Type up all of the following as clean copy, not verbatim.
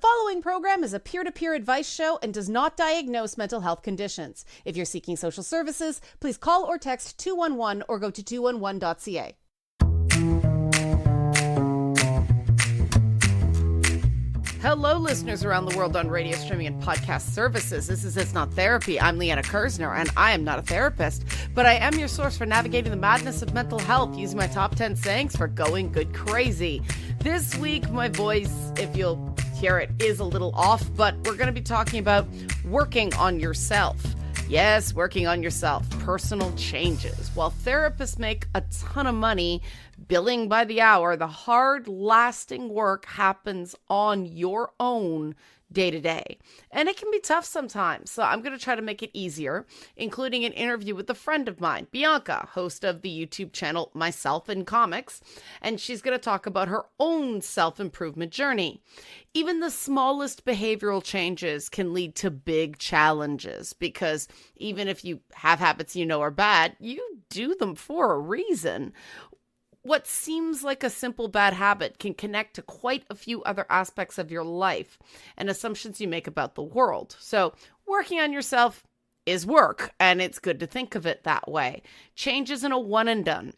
following program is a peer-to-peer advice show and does not diagnose mental health conditions. If you're seeking social services, please call or text 211 or go to 211.ca. Hello, listeners around the world on radio, streaming, and podcast services. This is It's Not Therapy. I'm Liana Kersner, and I am not a therapist, but I am your source for navigating the madness of mental health using my top 10 sayings for going good crazy. This week, my voice, if you'll hear it, is a little off, but we're going to be talking about working on yourself. Yes, working on yourself, personal changes. While therapists make a ton of money billing by the hour, the hard, lasting work happens on your own day to day. And it can be tough sometimes. So I'm going to try to make it easier, including an interview with a friend of mine, Bianca, host of the YouTube channel Myself in Comics. And she's going to talk about her own self-improvement journey. Even the smallest behavioral changes can lead to big challenges because even if you have habits you know are bad, you do them for a reason. What seems like a simple bad habit can connect to quite a few other aspects of your life and assumptions you make about the world. So working on yourself is work, and it's good to think of it that way. Change isn't a one and done.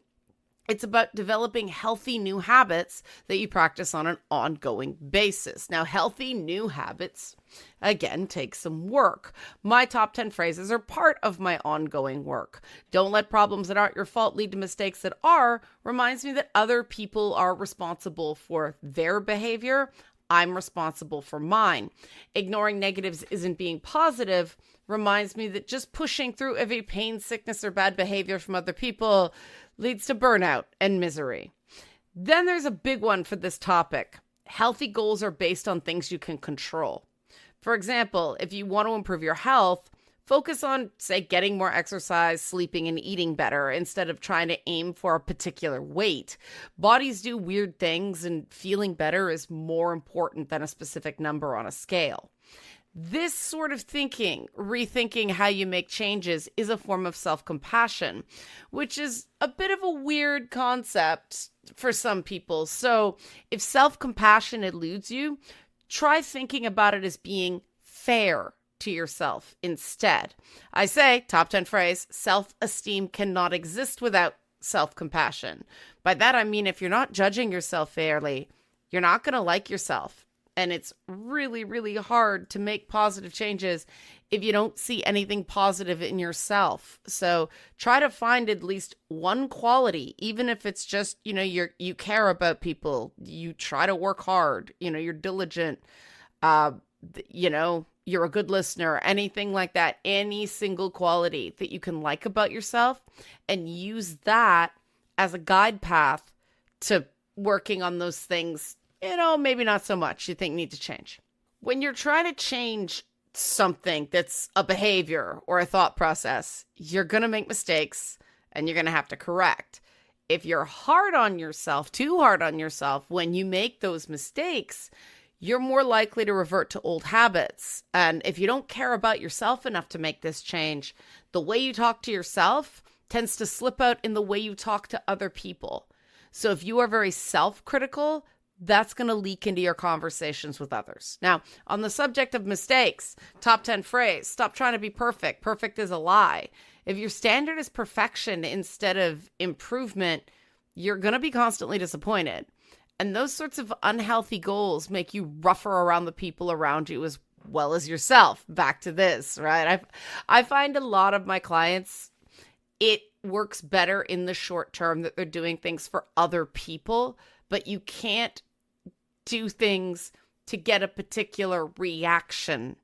It's about developing healthy new habits that you practice on an ongoing basis. Now, healthy new habits, again, take some work. My top 10 phrases are part of my ongoing work. Don't let problems that aren't your fault lead to mistakes that are reminds me that other people are responsible for their behavior. I'm responsible for mine. Ignoring negatives isn't being positive reminds me that just pushing through every pain, sickness, or bad behavior from other people leads to burnout and misery. Then there's a big one for this topic. Healthy goals are based on things you can control. For example, if you want to improve your health, focus on, say, getting more exercise, sleeping, and eating better instead of trying to aim for a particular weight. Bodies do weird things, and feeling better is more important than a specific number on a scale. This sort of thinking, rethinking how you make changes, is a form of self-compassion, which is a bit of a weird concept for some people. So if self-compassion eludes you, try thinking about it as being fair to yourself instead. I say, top 10 phrase, self-esteem cannot exist without self-compassion. By that, I mean, if you're not judging yourself fairly, you're not going to like yourself. And it's really, really hard to make positive changes if you don't see anything positive in yourself. So try to find at least one quality, even if it's just, you care about people, you try to work hard, you're diligent, you're a good listener, anything like that, any single quality that you can like about yourself, and use that as a guide path to working on those things maybe not so much you think need to change. When you're trying to change something that's a behavior or a thought process, you're going to make mistakes and you're going to have to correct. If you're hard on yourself, too hard on yourself, when you make those mistakes, you're more likely to revert to old habits. And if you don't care about yourself enough to make this change, the way you talk to yourself tends to slip out in the way you talk to other people. So if you are very self-critical, that's going to leak into your conversations with others. Now, on the subject of mistakes, top 10 phrase, stop trying to be perfect. Perfect is a lie. If your standard is perfection instead of improvement, you're going to be constantly disappointed. And those sorts of unhealthy goals make you rougher around the people around you as well as yourself. Back to this, right? I find a lot of my clients, it works better in the short term that they're doing things for other people, but you can't do things to get a particular reaction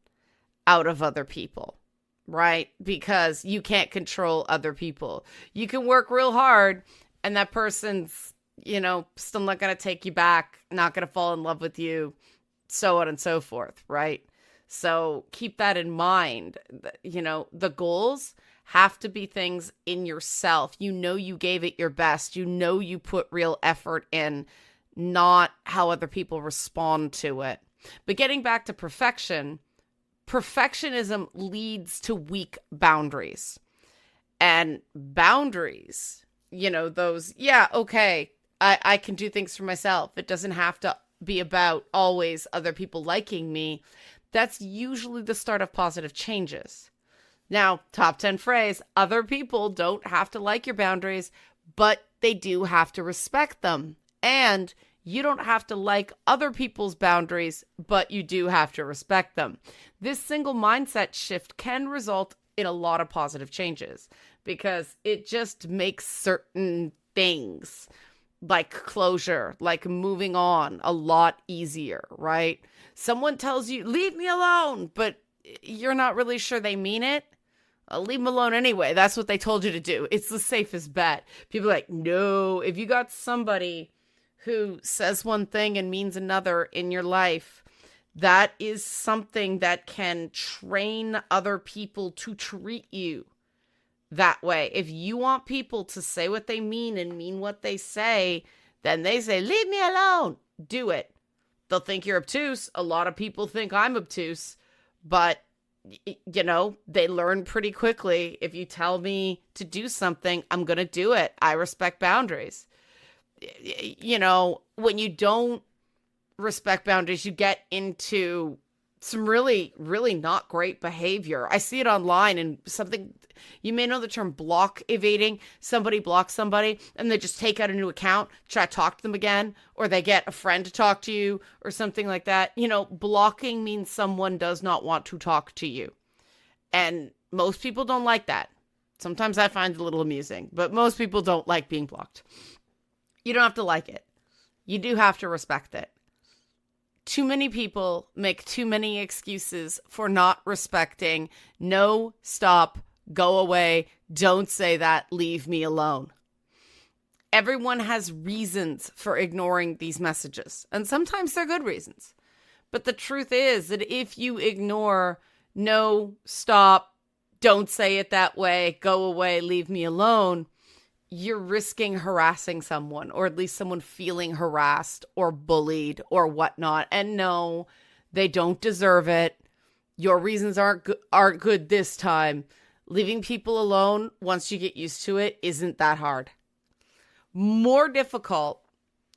out of other people, right? Because you can't control other people. You can work real hard and that person's, still not going to take you back, not going to fall in love with you, so on and so forth, right? So keep that in mind. The goals have to be things in yourself. You gave it your best. You put real effort in, not how other people respond to it. But getting back to perfectionism leads to weak boundaries. And boundaries, I can do things for myself. It doesn't have to be about always other people liking me, that's usually the start of positive changes. Now, top 10 phrase, other people don't have to like your boundaries, but they do have to respect them. And you don't have to like other people's boundaries, but you do have to respect them. This single mindset shift can result in a lot of positive changes because it just makes certain things like closure, like moving on, a lot easier, right? Someone tells you, leave me alone, but you're not really sure they mean it. Leave them alone anyway. That's what they told you to do. It's the safest bet. People are like, no, if you got somebody who says one thing and means another in your life, that is something that can train other people to treat you that way. If you want people to say what they mean and mean what they say, then they say, leave me alone. Do it. They'll think you're obtuse. A lot of people think I'm obtuse, but you know, they learn pretty quickly. If you tell me to do something, I'm going to do it. I respect boundaries. You know, when you don't respect boundaries, you get into some really, really not great behavior. I see it online and something, you may know the term block evading. Somebody blocks somebody and they just take out a new account, try to talk to them again, or they get a friend to talk to you or something like that. You know, blocking means someone does not want to talk to you. And most people don't like that. Sometimes I find it a little amusing, but most people don't like being blocked. You don't have to like it. You do have to respect it. Too many people make too many excuses for not respecting. No, stop, go away, don't say that, leave me alone. Everyone has reasons for ignoring these messages, and sometimes they're good reasons. But the truth is that if you ignore, no, stop, don't say it that way, go away, leave me alone, you're risking harassing someone, or at least someone feeling harassed or bullied or whatnot. And no, they don't deserve it. Your reasons aren't good this time. Leaving people alone, once you get used to it, isn't that hard. More difficult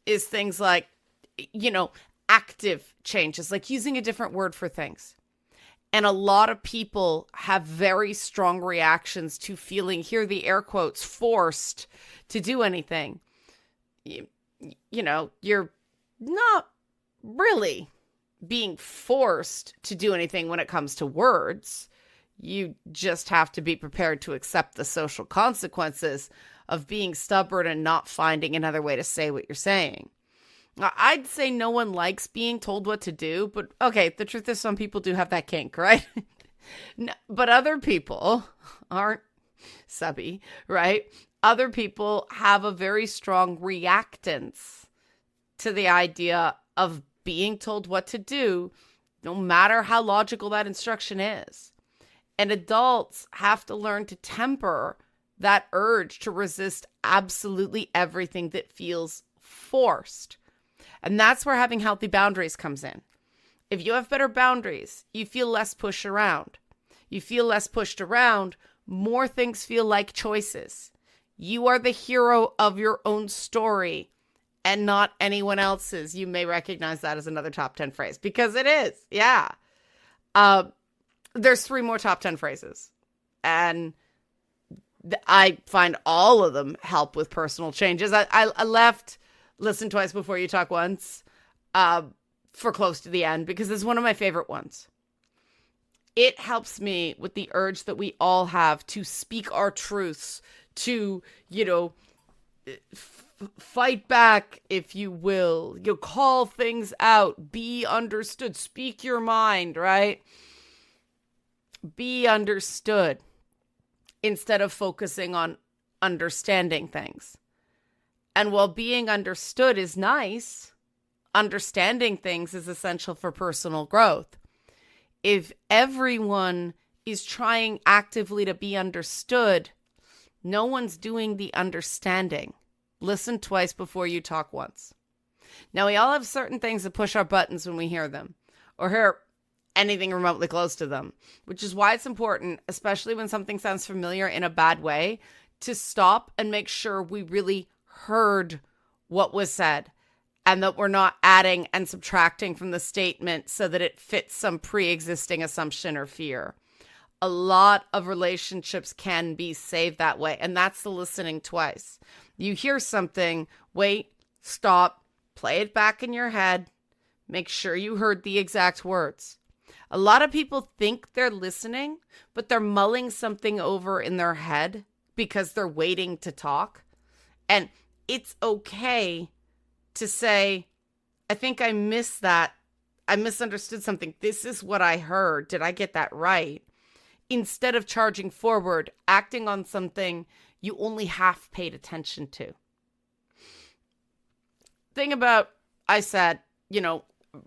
is things like, you know, active changes, like using a different word for things. And a lot of people have very strong reactions to feeling, here the air quotes, forced to do anything. You know, you're not really being forced to do anything when it comes to words. You just have to be prepared to accept the social consequences of being stubborn and not finding another way to say what you're saying. I'd say no one likes being told what to do, but okay, the truth is some people do have that kink, right? No, but other people aren't subby, right? Other people have a very strong reactance to the idea of being told what to do, no matter how logical that instruction is. And adults have to learn to temper that urge to resist absolutely everything that feels forced. And that's where having healthy boundaries comes in. If you have better boundaries, you feel less pushed around. You feel less pushed around, more things feel like choices. You are the hero of your own story and not anyone else's. You may recognize that as another top 10 phrase because it is. Yeah. There's 3 more top 10 phrases. And I find all of them help with personal changes. I left Listen Twice Before You Talk Once for close to the end because it's one of my favorite ones. It helps me with the urge that we all have to speak our truths, to, you know, fight back, if you will. You call things out, be understood, speak your mind, right? Be understood instead of focusing on understanding things. And while being understood is nice, understanding things is essential for personal growth. If everyone is trying actively to be understood, no one's doing the understanding. Listen twice before you talk once. Now, we all have certain things that push our buttons when we hear them, or hear anything remotely close to them, which is why it's important, especially when something sounds familiar in a bad way, to stop and make sure we really heard what was said and that we're not adding and subtracting from the statement so that it fits some pre-existing assumption or fear. A lot of relationships can be saved that way, and that's the listening twice. You hear something, wait, stop, play it back in your head, make sure you heard the exact words. A lot of people think they're listening, but they're mulling something over in their head because they're waiting to talk. And it's okay to say, I think I missed that. I misunderstood something. This is what I heard. Did I get that right? Instead of charging forward, acting on something you only half paid attention to. Thing about, I said,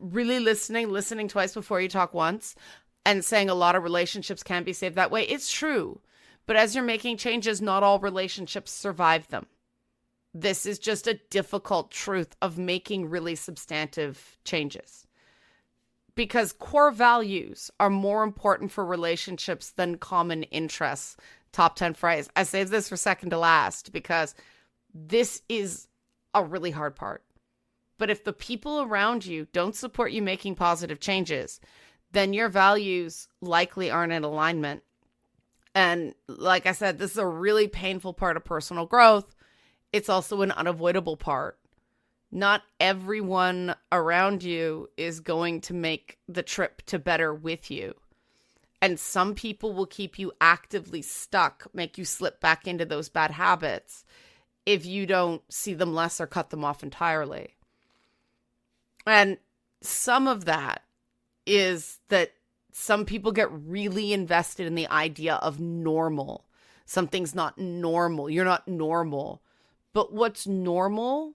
really listening twice before you talk once, and saying a lot of relationships can be saved that way. It's true. But as you're making changes, not all relationships survive them. This is just a difficult truth of making really substantive changes. Because core values are more important for relationships than common interests. Top 10 phrase. I saved this for second to last because this is a really hard part. But if the people around you don't support you making positive changes, then your values likely aren't in alignment. And like I said, this is a really painful part of personal growth. It's also an unavoidable part. Not everyone around you is going to make the trip to better with you. And some people will keep you actively stuck, make you slip back into those bad habits if you don't see them less or cut them off entirely. And some of that is that some people get really invested in the idea of normal. Something's not normal. You're not normal. But what's normal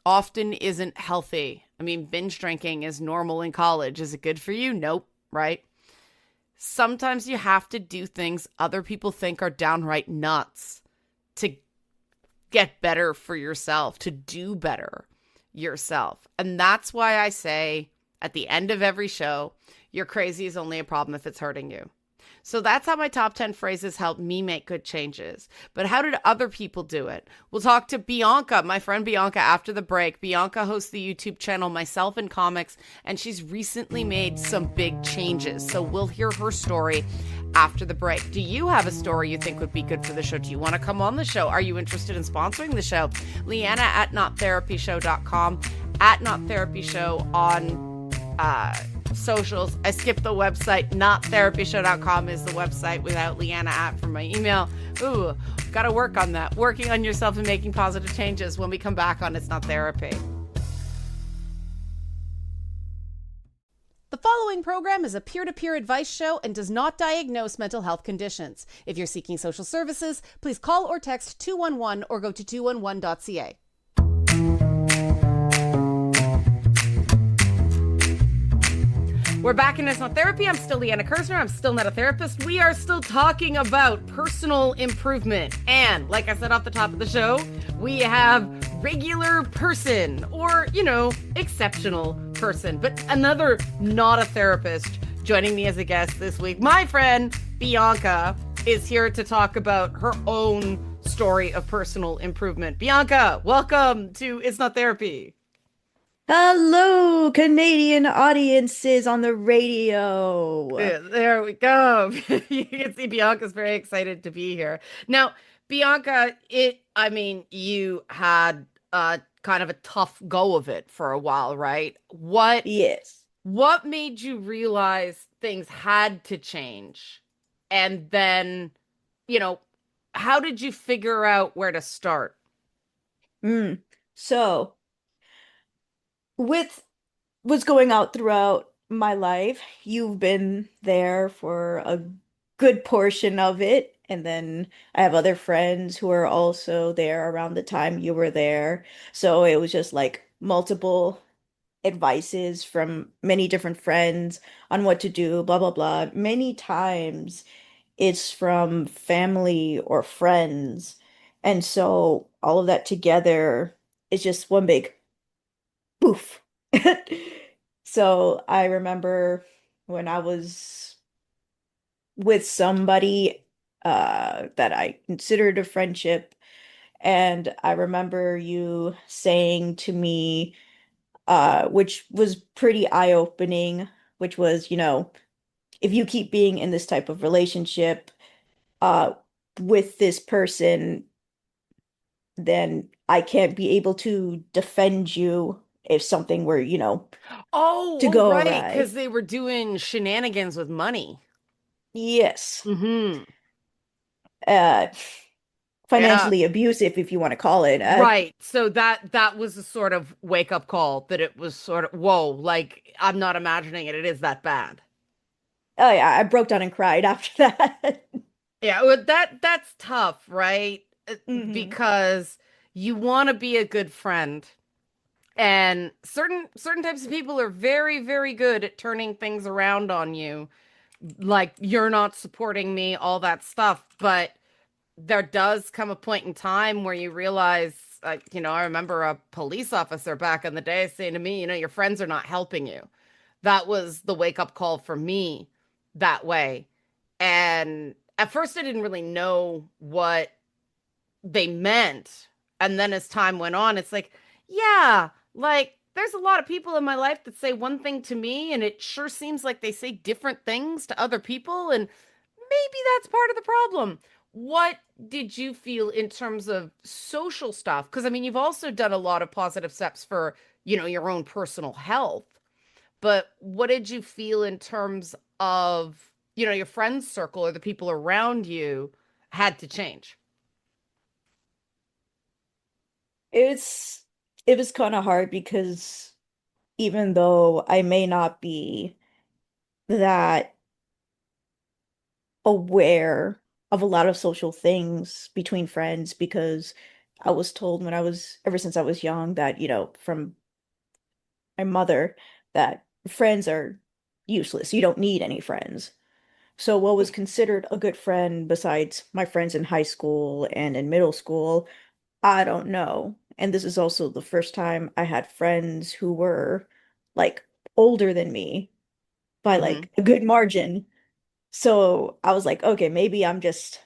often isn't healthy. I mean, binge drinking is normal in college. Is it good for you? Nope, right? Sometimes you have to do things other people think are downright nuts to get better for yourself, to do better yourself. And that's why I say at the end of every show, your crazy is only a problem if it's hurting you. So that's how my top 10 phrases help me make good changes. But how did other people do it? We'll talk to Bianca, my friend Bianca, after the break. Bianca hosts the YouTube channel Myself in Comics, and she's recently made some big changes. So we'll hear her story after the break. Do you have a story you think would be good for the show? Do you want to come on the show? Are you interested in sponsoring the show? Liana at nottherapyshow.com, at nottherapyshow on socials. I skipped the website. Nottherapyshow.com is the website without Liana at from my email. Ooh, gotta work on that. Working on yourself and making positive changes when we come back on It's Not Therapy. The following program is a peer-to-peer advice show and does not diagnose mental health conditions. If you're seeking social services, please call or text 211 or go to 211.ca. We're back in It's Not Therapy. I'm still Liana Kersner. I'm still not a therapist. We are still talking about personal improvement. And like I said off the top of the show, we have regular person or, exceptional person, but another not a therapist joining me as a guest this week. My friend Bianca is here to talk about her own story of personal improvement. Bianca, welcome to It's Not Therapy. Hello, Canadian audiences on the radio. Yeah, there we go. You can see Bianca's very excited to be here. Now, Bianca, you had kind of a tough go of it for a while, right? Yes. What made you realize things had to change? And then, how did you figure out where to start? So, with what's going out throughout my life, you've been there for a good portion of it. And then I have other friends who are also there around the time you were there. So it was just like multiple advices from many different friends on what to do, blah, blah, blah. Many times it's from family or friends. And so all of that together is just one big poof. So I remember when I was with somebody that I considered a friendship, and I remember you saying to me, which was pretty eye-opening, which was, if you keep being in this type of relationship, uh, with this person, then I can't be able to defend you if something were, to Oh, go right, because awry. they were doing shenanigans with money. Yes. Mm-hmm. Uh, Yeah. Financially abusive, if you want to call it. Right. So that was a sort of wake up call that it was sort of, whoa, like I'm not imagining it. It is that bad. Oh yeah, I broke down and cried after that. Yeah, well, that's tough, right? Hmm. Because you want to be a good friend, and certain types of people are very, very good at turning things around on you. Like you're not supporting me, all that stuff. But there does come a point in time where you realize, I remember a police officer back in the day saying to me, your friends are not helping you. That was the wake up call for me that way. And at first, I didn't really know what they meant. And then as time went on, it's like, yeah, like there's a lot of people in my life that say one thing to me, and it sure seems like they say different things to other people. And maybe that's part of the problem. What did you feel in terms of social stuff? Because I mean, you've also done a lot of positive steps for, your own personal health. But what did you feel in terms of, your friends circle or the people around you had to change? It's it was kind of hard because even though I may not be that aware of a lot of social things between friends, because I was told when I was ever since I was young that, from my mother, that friends are useless. You don't need any friends. So what was considered a good friend besides my friends in high school and in middle school, I don't know. And this is also the first time I had friends who were like older than me by Mm-hmm. like a good margin. So I was like, okay, maybe I'm just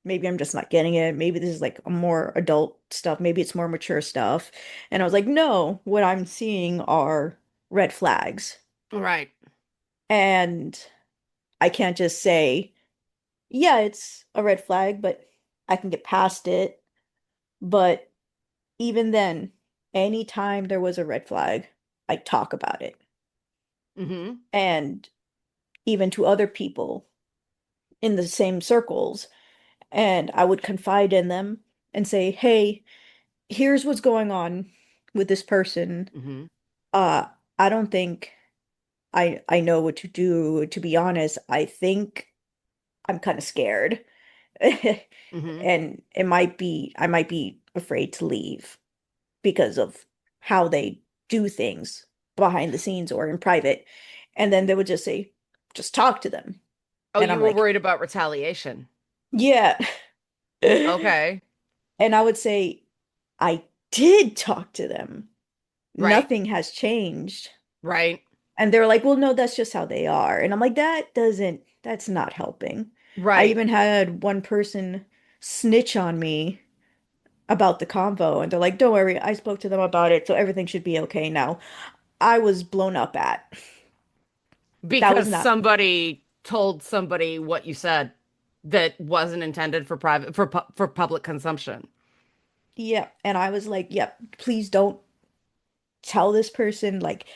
not getting it. Maybe this is like a more adult stuff. Maybe it's more mature stuff. And I was like, no, what I'm seeing are red flags. Right. And I can't just say, yeah, it's a red flag, but I can get past it. But even then, anytime there was a red flag, I'd talk about it. Mm-hmm. And even to other people in the same circles. And I would confide in them and say, hey, here's what's going on with this person. Mm-hmm. Uh, I don't think I know what to do. To be honest, I think I'm kind of scared. Mm-hmm. And I might be afraid to leave because of how they do things behind the scenes or in private. And then they would just say, just talk to them. Oh, And you I'm were like, worried about retaliation. yeah. Okay. And I would say, I did talk to them. Right. Nothing has changed. Right. And they're like, well, no, that's just how they are. And I'm like, that's not helping. I Right. even had one person snitch on me about the convo, and they're like, don't worry, I spoke to them about it, so everything should be okay now. I was blown up at. That was Because not, somebody told somebody what you said that wasn't intended for private for public consumption. yeah. And I was like, yep, please don't tell this person, like,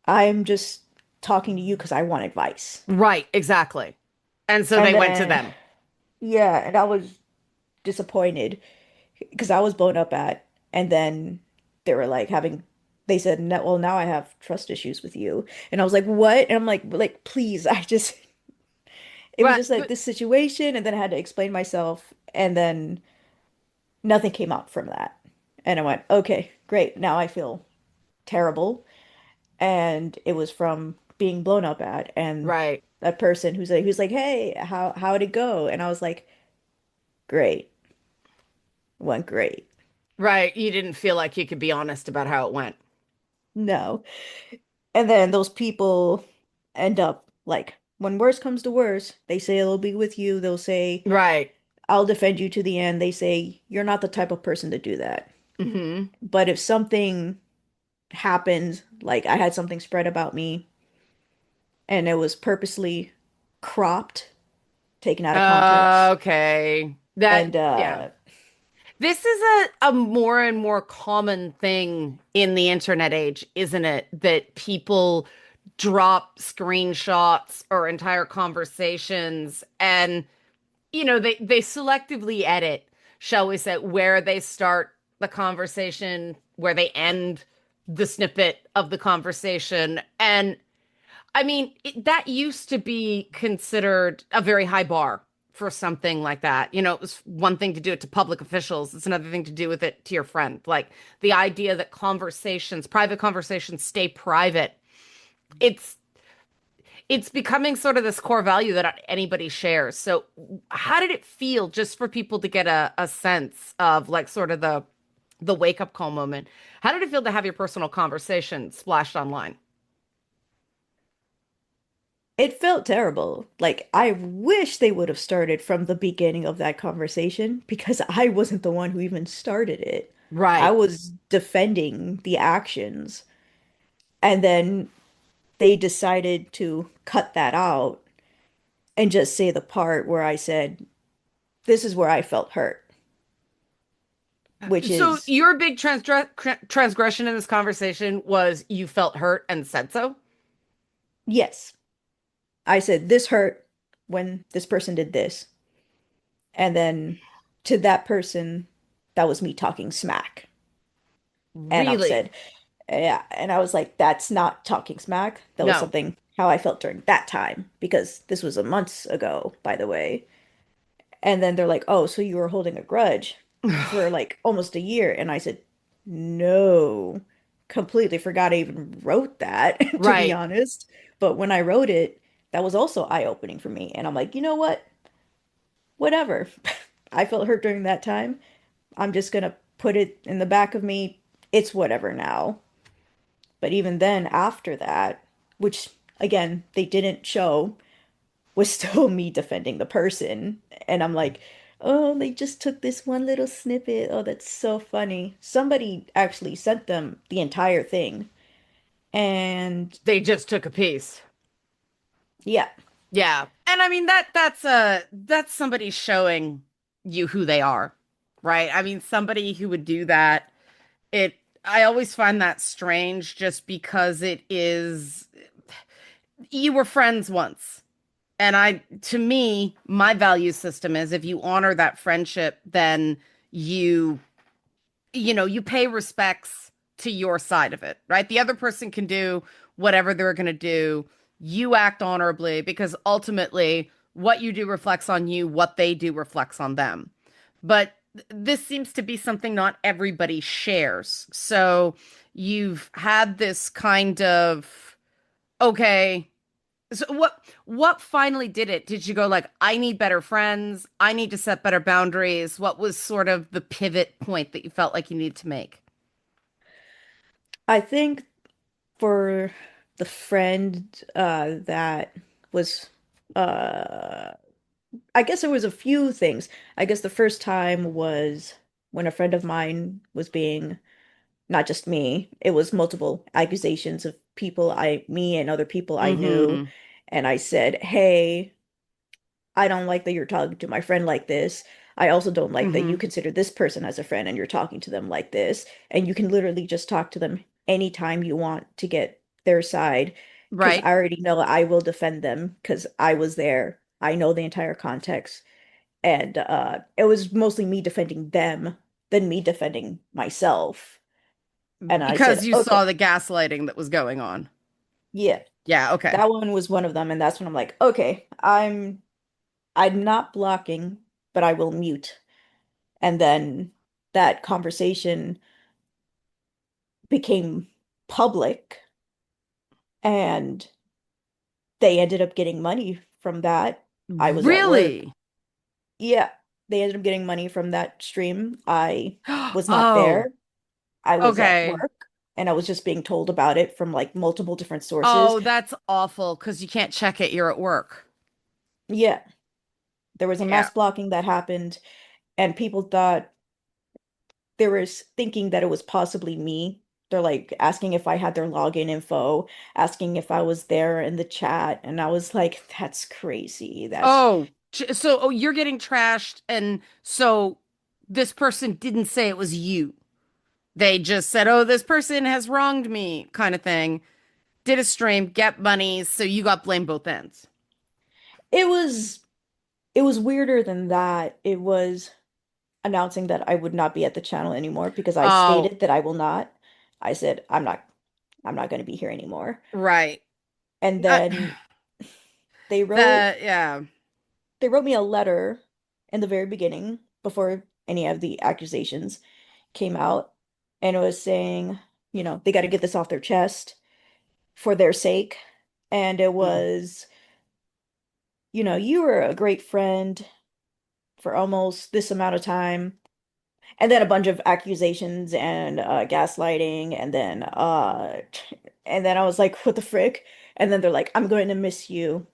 I'm just talking to you because I want advice. Right, exactly. And so And they went to then, them. yeah, and I was disappointed because I was blown up at, and then they were like they said, no, well, now I have trust issues with you. And I was like, what? And I'm like, please, it was Right, just like but this situation, and then I had to explain myself, and then nothing came out from that. And I went, okay, great. Now I feel terrible. And it was from being blown up at, and right. that person who's like, hey, how'd it go? And I was like, great. Went great. Right. You didn't feel like you could be honest about how it went. No. And then those people end up like, when worse comes to worse, they say they'll be with you. They'll say, Right. I'll defend you to the end. They say, you're not the type of person to do that. Hmm. But if something happened. Like I had something spread about me and it was purposely cropped, taken out of context. Okay. That, And yeah. This is a more and more common thing in the internet age, isn't it? That people drop screenshots or entire conversations and they selectively edit, shall we say, where they start the conversation, where they end the snippet of the conversation. And I mean, that used to be considered a very high bar for something like that. It was one thing to do it to public officials, it's another thing to do with it to your friend. Like the idea that conversations, private conversations, stay private. It's it's becoming sort of this core value that anybody shares. So, how did it feel just for people to get a sense of like sort of the wake up call moment? How did it feel to have your personal conversation splashed online? it felt terrible. Like I wish they would have started from the beginning of that conversation because I wasn't the one who even started it. I Right. was defending the actions. And then they decided to cut that out and just say the part where I said, this is where I felt hurt, which So is, your big transgression in this conversation was you felt hurt and said so? yes, I said, this hurt when this person did this. And then to that person, that was me talking smack. And I Really? said, yeah. And I was like, that's not talking smack. That was No. something how I felt during that time because this was a months ago, by the way. And then they're like, oh, so you were holding a grudge for like almost a year. And I said, no, completely forgot I even wrote that, to be Right. honest. But when I wrote it, that was also eye-opening for me. And I'm like, you know what? Whatever. I felt hurt during that time. I'm just gonna put it in the back of me. It's whatever now. But even then, after that, which again, they didn't show, was still me defending the person. And I'm like, oh, they just took this one little snippet. Oh, that's so funny. Somebody actually sent them the entire thing. And They just took a piece. yeah, Yeah. And I mean that's somebody showing you who they are, right? I mean somebody who would do that. It I always find that strange just because it is you were friends once. And to me, my value system is if you honor that friendship, then you you pay respects to your side of it, right? The other person can do whatever they're going to do. You act honorably because ultimately what you do reflects on you, what they do reflects on them. But this seems to be something not everybody shares. So you've had this kind of, okay, so what finally did it? Did you go like, I need better friends, I need to set better boundaries? What was sort of the pivot point that you felt like you needed to make? I think for the friend that was uh I guess there was a few things. I guess the first time was when a friend of mine was being not just me, it was multiple accusations of me and other people I knew. Mm-hmm. And I said, hey, I don't like that you're talking to my friend like this. I also don't like that you Mm-hmm. consider this person as a friend and you're talking to them like this. And you can literally just talk to them anytime you want to get their side. Because Right. I already know I will defend them because I was there. I know the entire context. And it was mostly me defending them than me defending myself. And I Because said, you okay, saw the gaslighting that was going on. yeah, Yeah, okay. that one was one of them. And that's when I'm like, okay, I'm not blocking, but I will mute. And then that conversation became public and they ended up getting money from that. I was at work. Really? Yeah, they ended up getting money from that stream. I was not Oh, there. I was at okay. work and I was just being told about it from like multiple different sources. Oh, that's awful because you can't check it. You're at work. Yeah, there was a Yeah. mass blocking that happened and people thought there was thinking that it was possibly me. They're like asking if I had their login info, asking if I was there in the chat, and I was like, that's crazy. That's So you're getting trashed, and so this person didn't say it was you. They just said, "Oh, this person has wronged me," kind of thing. Did a stream, get money, so you got blamed both ends. it was it was weirder than that. It was announcing that I would not be at the channel anymore because I Oh, stated that I will not. I said I'm not going to be here anymore. right. And Uh, then they wrote that yeah. they wrote me a letter in the very beginning before any of the accusations came out, and it was saying, they got to get this off their chest for their sake. And it Mm. was, you were a great friend for almost this amount of time. And then a bunch of accusations and gaslighting, and then I was like, what the frick? And then they're like, I'm going to miss you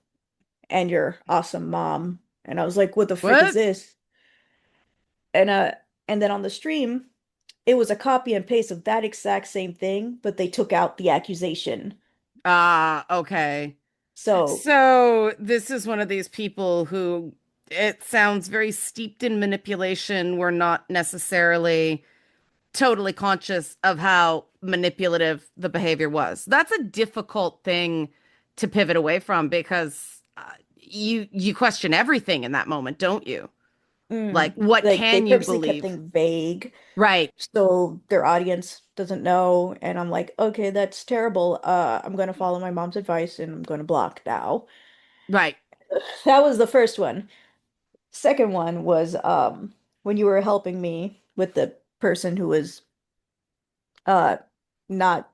and your awesome mom. And I was like, what the frick is What? this? And uh and then on the stream, it was a copy and paste of that exact same thing, but they took out the accusation. Ah, okay. So, So this is one of these people who it sounds very steeped in manipulation. We're not necessarily totally conscious of how manipulative the behavior was. That's a difficult thing to pivot away from because you question everything in that moment, don't you? Like, what like they can you purposely kept believe? things vague Right, so their audience doesn't know. And I'm like, okay, that's terrible. I'm gonna follow my mom's advice and I'm gonna block now. right, That was the first one. Second one was when you were helping me with the person who was uh not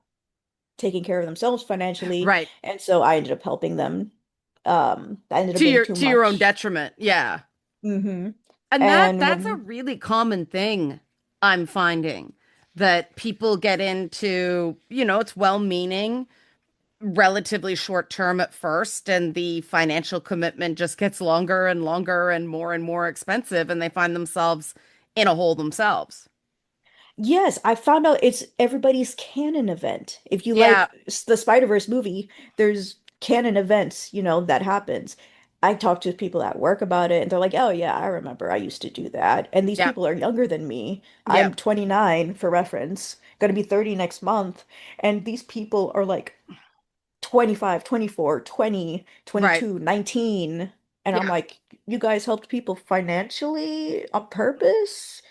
taking care of themselves financially, right. and so I ended up helping them. That ended up To being your too to your own much. detriment. Yeah. hmm And And that's a when really common thing I'm finding that people get into, it's well-meaning, relatively short term at first, and the financial commitment just gets longer and more expensive, and they find themselves in a hole themselves. Yes, I found out it's everybody's canon event. If you Yeah, like the Spider-Verse movie, there's canon events, that happens. I talked to people at work about it, and they're like, "Oh yeah, I remember. I used to do that." And these yeah, people are younger than me. yeah, I'm 29 for reference, gonna be 30 next month, and these people are like 25, 24, 20, right. 22, 19. And I'm Yeah, like, "You guys helped people financially on purpose?"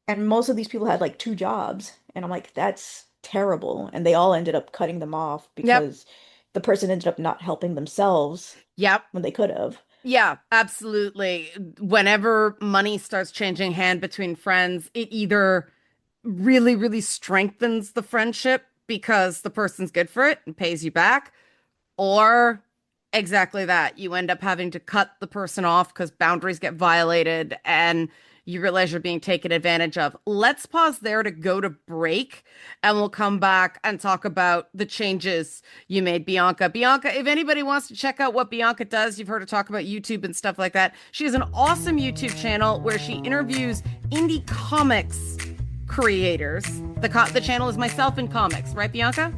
And most of these people had like two jobs. And I'm like, that's terrible. And they all ended up cutting them off yep, because the person ended up not helping themselves yep. when they could have. Yeah, absolutely. Whenever money starts changing hand between friends, it either really, really strengthens the friendship because the person's good for it and pays you back, or exactly that. You end up having to cut the person off because boundaries get violated and you realize you're being taken advantage of. Let's pause there to go to break and we'll come back and talk about the changes you made, Bianca. Bianca, if anybody wants to check out what Bianca does, you've heard her talk about YouTube and stuff like that. She has an awesome YouTube channel where she interviews indie comics creators. The channel is Myself in Comics, right, Bianca?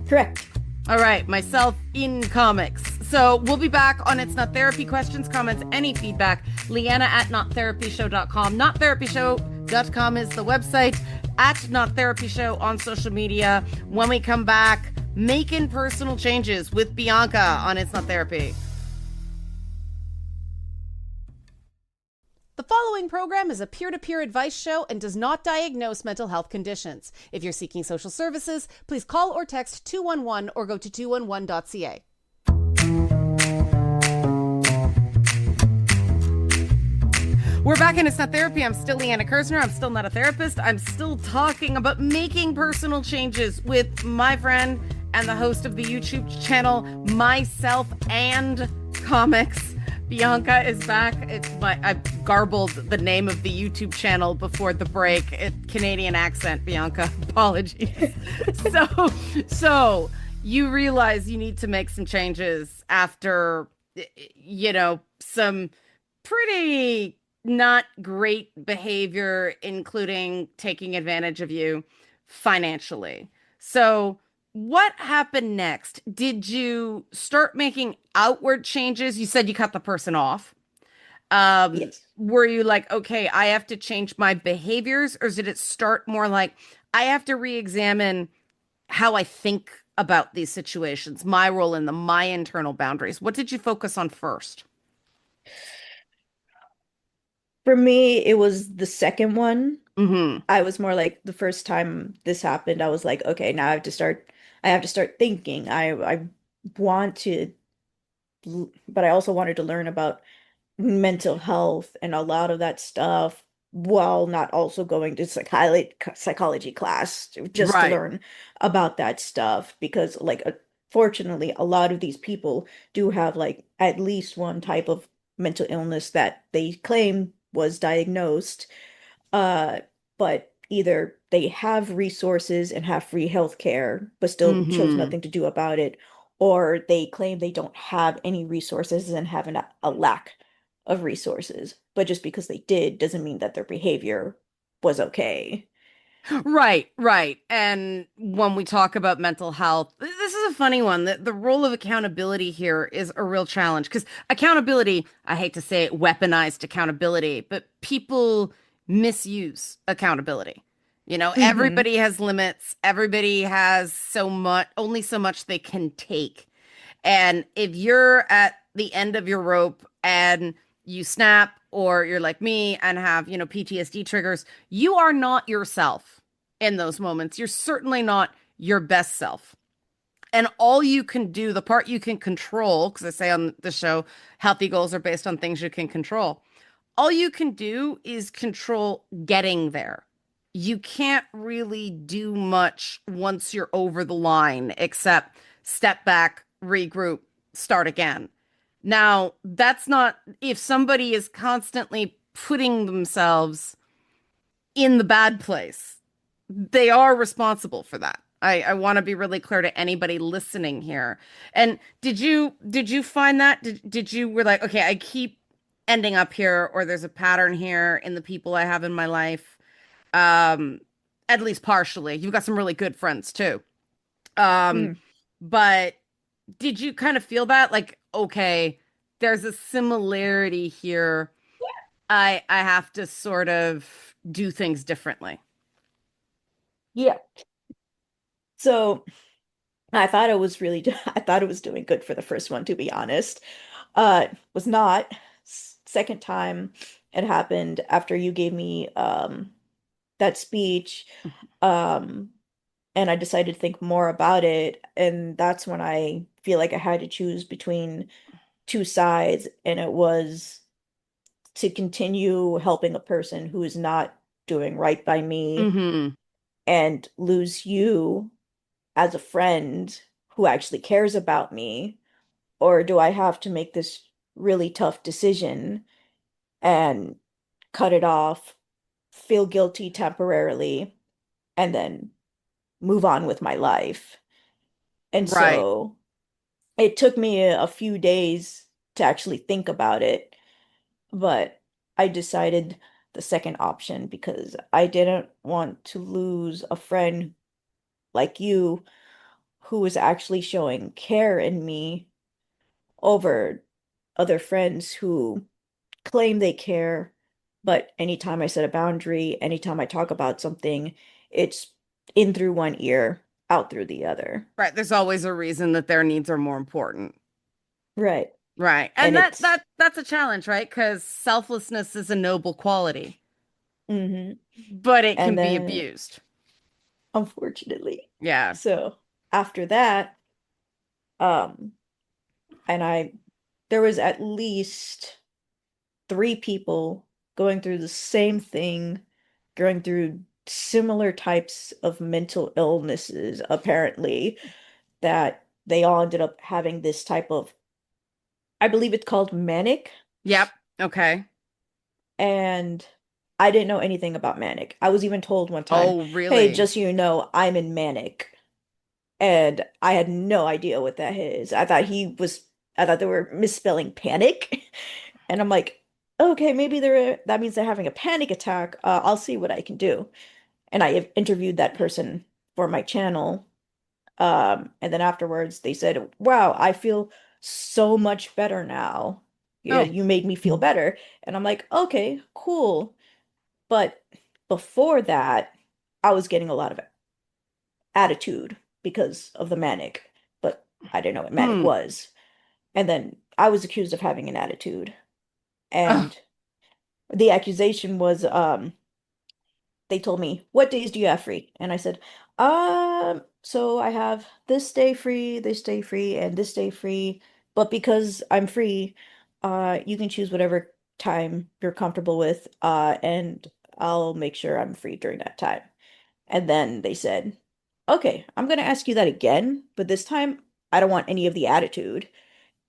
Correct. All right, myself in comics. So we'll be back on It's Not Therapy. Questions, comments, any feedback. Liana at nottherapyshow.com. Nottherapyshow.com is the website. At Not Therapy Show on social media. When we come back, making personal changes with Bianca on It's Not Therapy. The following program is a peer-to-peer advice show and does not diagnose mental health conditions. If you're seeking social services, please call or text 211 or go to 211.ca. We're back in It's Not Therapy. I'm still Liana Kersner. I'm still not a therapist. I'm still talking about making personal changes with my friend and the host of the YouTube channel, Myself and Comics. Bianca is back. I garbled the name of the YouTube channel before the break. Canadian accent, Bianca. Apologies. so you realize you need to make some changes after, some pretty not great behavior, including taking advantage of you financially. So, what happened next? Did you start making outward changes? You said you cut the person off. Yes. Were you like, okay, I have to change my behaviors, or did it start more like I have to re-examine how I think about these situations, my role in them, my internal boundaries? What did you focus on first? For me, it was the second one. Mm-hmm. I was more like the first time this happened, I was like, okay, now I have to start thinking. I want to, but I also wanted to learn about mental health and a lot of that stuff while not also going to psychology class just to Right. learn about that stuff because fortunately a lot of these people do have like at least one type of mental illness that they claim was diagnosed, uh, but either they have resources and have free health care, but still chose Mm-hmm. nothing to do about it, or they claim they don't have any resources and have a lack of resources. But just because they did doesn't mean that their behavior was okay. Right, right. And when we talk about mental health, this is a funny one. The role of accountability here is a real challenge because accountability, I hate to say it, weaponized accountability, but people misuse accountability. Hmm. Everybody has limits, everybody has so much, only so much they can take. And if you're at the end of your rope and you snap, or you're like me and have, PTSD triggers, you are not yourself in those moments. You're certainly not your best self. And all you can do, the part you can control, because I say on the show, healthy goals are based on things you can control. All you can do is control getting there. You can't really do much once you're over the line, except step back, regroup, start again. Now, that's not if somebody is constantly putting themselves in the bad place, they are responsible for that. I want to be really clear to anybody listening here. And did you find that? Did you were like, okay, I keep ending up here, or there's a pattern here in the people I have in my life? Um, at least partially. You've got some really good friends too. Um, Mm. but did you kind of feel that? Like, okay, there's a similarity here. I have to sort of do things differently. Yeah. So I thought it was really, I thought it was doing good for the first one, to be honest. Was not. Second time it happened after you gave me that speech, um, and I decided to think more about it, and that's when I feel like I had to choose between two sides, and it was to continue helping a person who is not doing right by me Hmm. and lose you as a friend who actually cares about me, or do I have to make this really tough decision and cut it off, feel guilty temporarily, and then move on with my life? And Right. so it took me a few days to actually think about it, but I decided the second option because I didn't want to lose a friend like you who was actually showing care in me over other friends who claim they care, but anytime I set a boundary, anytime I talk about something, it's in through one ear, out through the other. Right. There's always a reason that their needs are more important. Right. Right. And And that's a challenge, right? Because selflessness is a noble quality, hmm but it and can be then abused. unfortunately, Yeah. so after that, um, and I there was at least three people going through the same thing, going through similar types of mental illnesses, apparently, that they all ended up having this type of, I believe it's called manic. Yep. Okay. And I didn't know anything about manic. I was even told one time, Oh, hey, really? just so you know, I'm in manic. And I had no idea what that is. I thought they were misspelling panic. And I'm like, okay, maybe that means they're having a panic attack. I'll see what I can do. And I interviewed that person for my channel. And then afterwards they said, "Wow, I feel so much better now. Yeah, Oh, you made me feel better." And I'm like, "Okay, cool." But before that, I was getting a lot of attitude because of the manic, but I didn't know what manic hmm. was. And then I was accused of having an attitude. Oh, And the accusation was they told me, "What days do you have free?" And I said, so I have this day free, and this day free. But because I'm free, you can choose whatever time you're comfortable with, and I'll make sure I'm free during that time." And then they said, "Okay, I'm gonna ask you that again, but this time I don't want any of the attitude."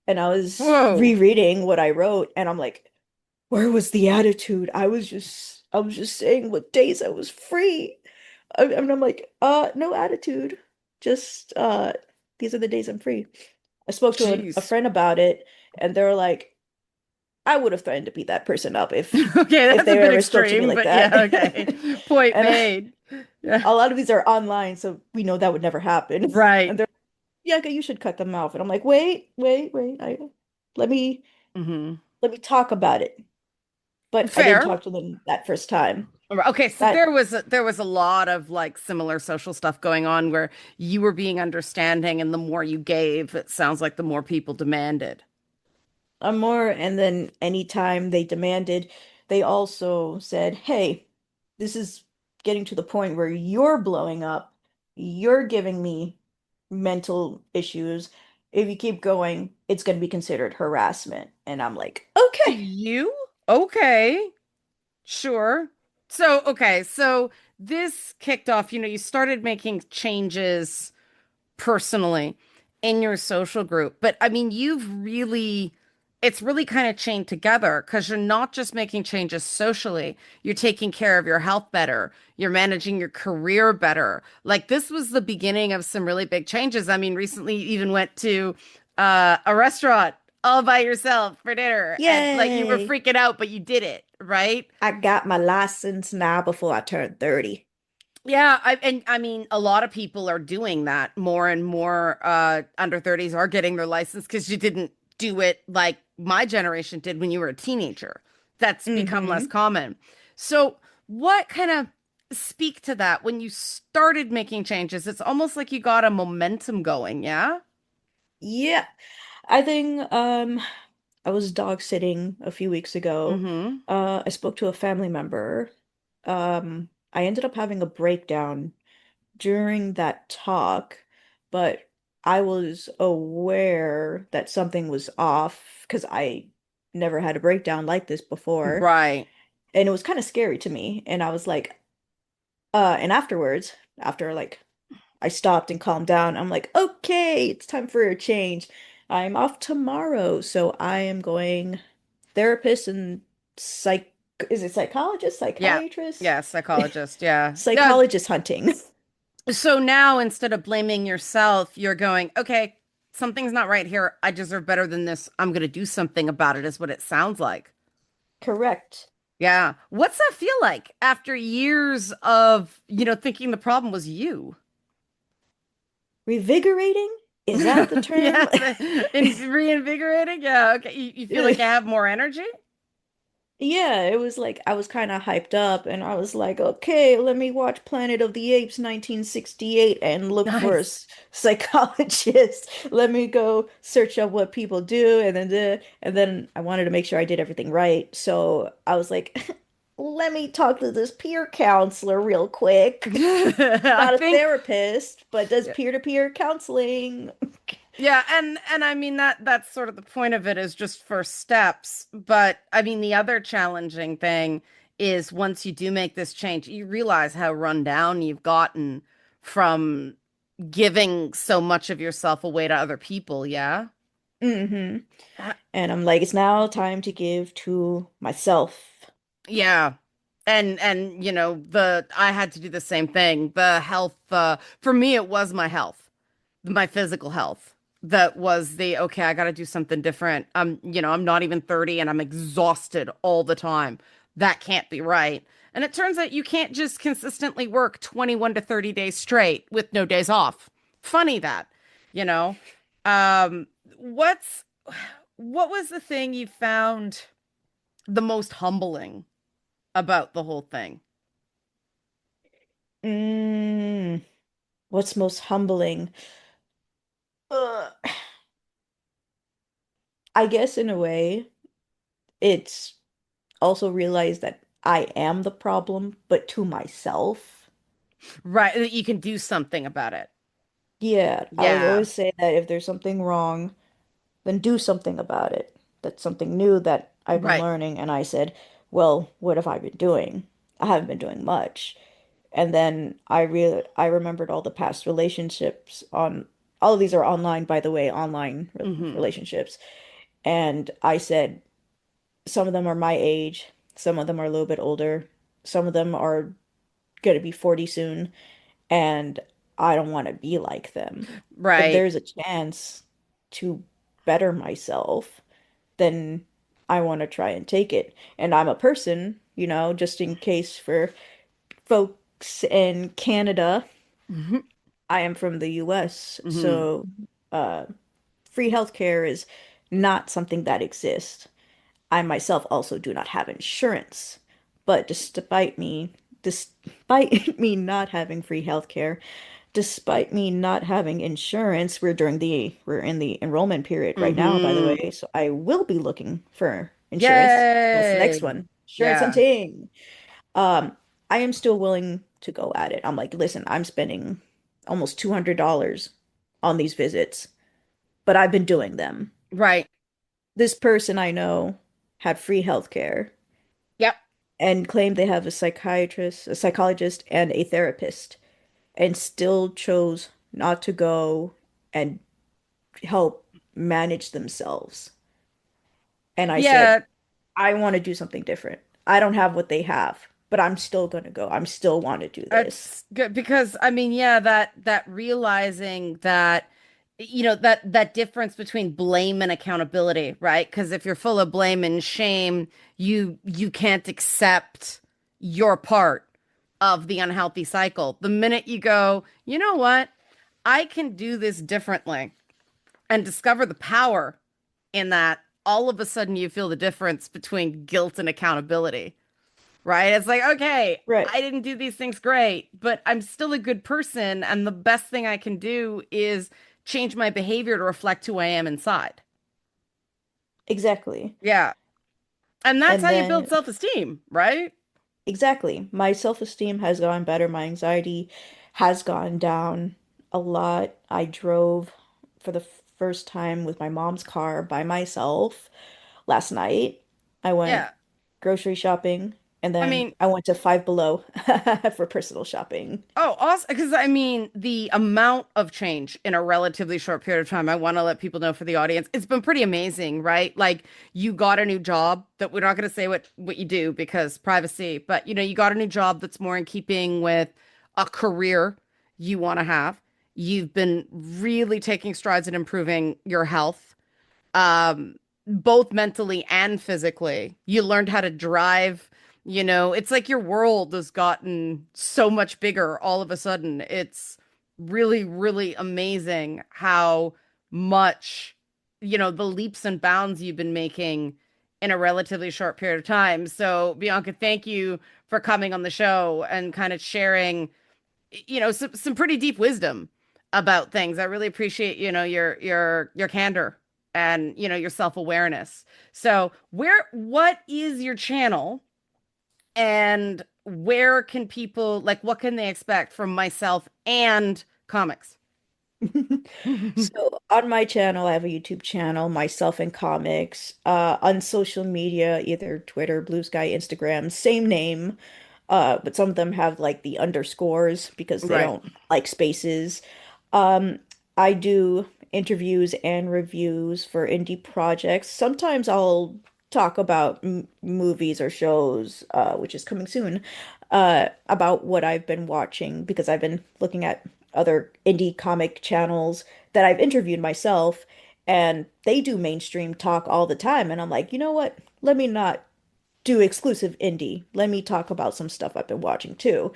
And I was whoa. rereading what I wrote, and I'm like, where was the attitude? I was just saying what days I was free. And I'm like, no attitude. Just these are the days I'm free. I spoke to a Jeez. friend about it, and they were like, I would have threatened to beat that person up Okay, if that's a they bit ever spoke to me extreme, like but that. yeah, okay. Point And made. Yeah. a lot of these are online, so we know that would never happen. Right. And they're, "Yeah, okay, you should cut them off." And I'm like, wait. Let me Hmm. let me talk about it. But I didn't Fair. talk to them that first time. Okay, so That there was a lot of like similar social stuff going on where you were being understanding, and the more you gave, it sounds like the more people demanded. more, and then anytime they demanded, they also said, "Hey, this is getting to the point where you're blowing up. You're giving me mental issues. If you keep going, it's going to be considered harassment." And I'm like, To "Okay." you? Okay. Sure. So this kicked off, you started making changes personally in your social group. But I mean, it's really kind of chained together because you're not just making changes socially, you're taking care of your health better, you're managing your career better. Like, this was the beginning of some really big changes. I mean, recently you even went to a restaurant all by yourself for dinner, and like you were Yay. freaking out, but you did it, right? I got my license now before I turned 30. Yeah, and I mean, a lot of people are doing that. More and more under 30s are getting their license because you didn't do it like my generation did when you were a teenager. That's become less Mm-hmm. common. So, what kind of speak to that when you started making changes? It's almost like you got a momentum going, yeah? Yeah. I think I was dog sitting a few weeks ago. Mm-hmm. I spoke to a family member. I ended up having a breakdown during that talk, but I was aware that something was off because I never had a breakdown like this before. Right. And it was kind of scary to me. And I was like, and afterwards, after like I stopped and calmed down, I'm like, okay, it's time for a change. I'm off tomorrow, so I am going therapist and is it psychologist, Yeah. psychiatrist? Yeah, psychologist. Yeah. Yeah. Psychologist hunting. So now instead of blaming yourself, you're going, okay, something's not right here. I deserve better than this. I'm going to do something about it, is what it sounds like. Correct. Yeah. What's that feel like after years of, thinking the problem was you? Revigorating? Is that the term? Yes. Reinvigorating. Yeah. Okay. You feel like you have more energy? Yeah, it was like I was kind of hyped up and I was like, okay, let me watch Planet of the Apes 1968 and look for a Nice. psychologist. Let me go search up what people do and then I wanted to make sure I did everything right. So I was like, let me talk to this peer counselor real quick. I Not a think. therapist, but does Yeah. peer-to-peer counseling. Yeah, and I mean that's sort of the point of it, is just first steps. But I mean, the other challenging thing is once you do make this change, you realize how run down you've gotten from giving so much of yourself away to other people, yeah? hmm Uh, And I'm like, it's now time to give to myself. Yeah. And the I had to do the same thing. The health for me it was my physical health that was the okay, I got to do something different. I'm not even 30 and I'm exhausted all the time. That can't be right. And it turns out you can't just consistently work 21 to 30 days straight with no days off. Funny that, you know. Um, what's what was the thing you found the most humbling about the whole thing? Mm, what's most humbling? Ugh. I guess in a way, it's also realized that I am the problem, but to myself. Right, that you can do something about it. Yeah, I was Yeah, always say that if there's something wrong, then do something about it. That's something new that I've been right. learning. And I said, well, what have I been doing? I haven't been doing much. And then I remembered all the past relationships on all of these are online, by the way, online Hmm. relationships. And I said, some of them are my age, some of them are a little bit older, some of them are gonna be 40 soon, and I don't want to be like them. If Right. there's a chance to better myself, then I want to try and take it. And I'm a person, just in case for folks in Canada, Hmm. I am from the US, Hmm. so uh, free healthcare is not something that exists. I myself also do not have insurance, but despite me not having free healthcare, despite me not having insurance, we're in the enrollment period right now, by the Hmm. way, so I will be looking for insurance. That's the next Yay. one. Insurance Yeah. hunting. Um, I am still willing to go at it. I'm like, listen, I'm spending almost $200 on these visits, but I've been doing them. Right. This person I know had free healthcare Yep. and claimed they have a psychiatrist, a psychologist, and a therapist, and still chose not to go and help manage themselves. And I said, Yeah, I want to do something different. I don't have what they have, but I'm still going to go. I'm still want to do this. it's good because I mean, yeah, that realizing that that difference between blame and accountability, right? Because if you're full of blame and shame, you can't accept your part of the unhealthy cycle. The minute you go, you know what? I can do this differently and discover the power in that, all of a sudden you feel the difference between guilt and accountability, right? It's like, okay, Right. I didn't do these things great, but I'm still a good person. And the best thing I can do is change my behavior to reflect who I am inside. Exactly. Yeah. And that's And how you build then self-esteem, right? exactly. My self-esteem has gotten better. My anxiety has gone down a lot. I drove for the first time with my mom's car by myself last night. I went Yeah. grocery shopping and I then mean, I went to Five Below for personal shopping. oh, awesome. Because I mean, the amount of change in a relatively short period of time, I want to let people know for the audience, it's been pretty amazing, right? Like you got a new job that we're not going to say what you do because privacy, but you got a new job that's more in keeping with a career you want to have. You've been really taking strides in improving your health, both mentally and physically. You learned how to drive. It's like your world has gotten so much bigger all of a sudden. It's really, really amazing how much, the leaps and bounds you've been making in a relatively short period of time. So, Bianca, thank you for coming on the show and kind of sharing, some pretty deep wisdom about things. I really appreciate, your candor and, your self-awareness. So, what is your channel and where can people like what can they expect from myself and comics? So on my channel, I have a YouTube channel, myself and comics. On social media, either Twitter, Blue Sky, Instagram, same name. But some of them have like the underscores because they Right. don't like spaces. Um, I do interviews and reviews for indie projects. Sometimes I'll talk about m movies or shows, which is coming soon, about what I've been watching because I've been looking at other indie comic channels that I've interviewed myself, and they do mainstream talk all the time. And I'm like, you know what? Let me not do exclusive indie. Let me talk about some stuff I've been watching too.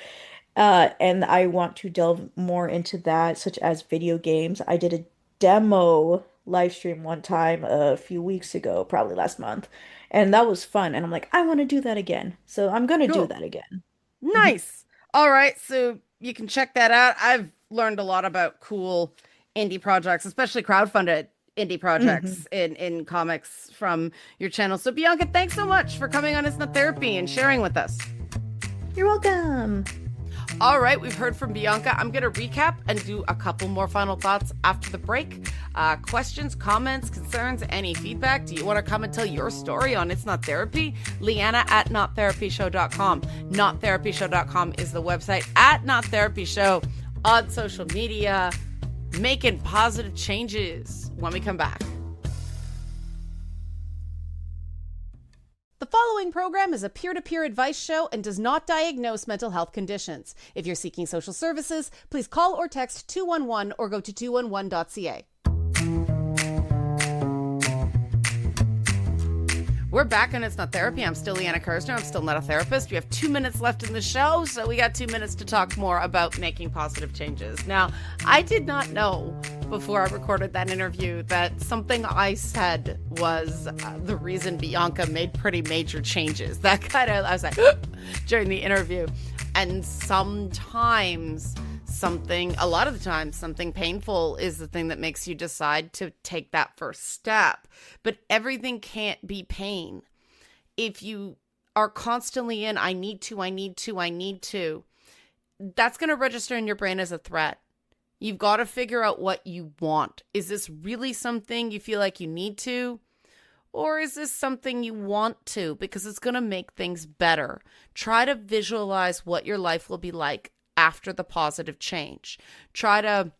And I want to delve more into that, such as video games. I did a demo live stream one time a few weeks ago, probably last month, and that was fun. And I'm like, I want to do that again. So I'm gonna do Cool. that again. Mhm. Nice. All right, so you can check that out. I've learned a lot about cool indie projects, especially crowdfunded indie Mhm. projects in comics from your channel. So Bianca, thanks so much for coming on It's Not Therapy and sharing with us. You're welcome. All right, we've heard from Bianca. I'm going to recap and do a couple more final thoughts after the break. Questions, comments, concerns, any feedback? Do you want to come and tell your story on It's Not Therapy? Liana at nottherapyshow.com. Nottherapyshow.com is the website. At Not Therapy Show on social media, making positive changes when we come back. The following program is a peer-to-peer advice show and does not diagnose mental health conditions. If you're seeking social services, please call or text 211 or go to 211.ca. We're back and It's Not Therapy. I'm still Liana Kersner. I'm still not a therapist. We have 2 minutes left in the show, so we got 2 minutes to talk more about making positive changes. Now, I did not know before I recorded that interview that something I said was the reason Bianca made pretty major changes. That kind of, I was like, during the interview. And sometimes a lot of the time, something painful is the thing that makes you decide to take that first step. But everything can't be pain. If you are constantly in, I need to, that's going to register in your brain as a threat. You've got to figure out what you want. Is this really something you feel like you need to? Or is this something you want to because it's going to make things better? Try to visualize what your life will be like after the positive change. Try to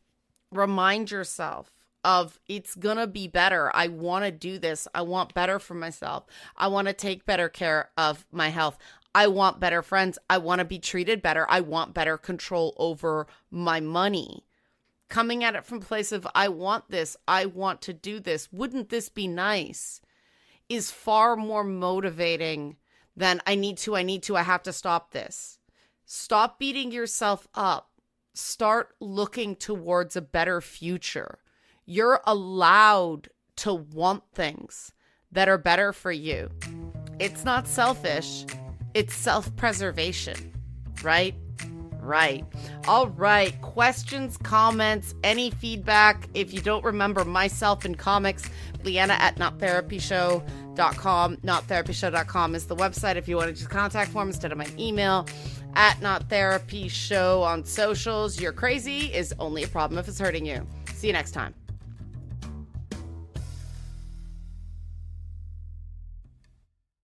remind yourself of it's going to be better. I want to do this. I want better for myself. I want to take better care of my health. I want better friends. I want to be treated better. I want better control over my money. Coming at it from a place of I want this. I want to do this. Wouldn't this be nice? Is far more motivating than I need to, I have to stop this. Stop beating yourself up. Start looking towards a better future. You're allowed to want things that are better for you. It's not selfish. It's self-preservation, right? Right. All right. Questions, comments, any feedback. If you don't remember myself in comics, Liana at nottherapyshow.com. Nottherapyshow.com is the website if you want to just contact form instead of my email. At nottherapyshow on socials. You're crazy is only a problem if it's hurting you. See you next time.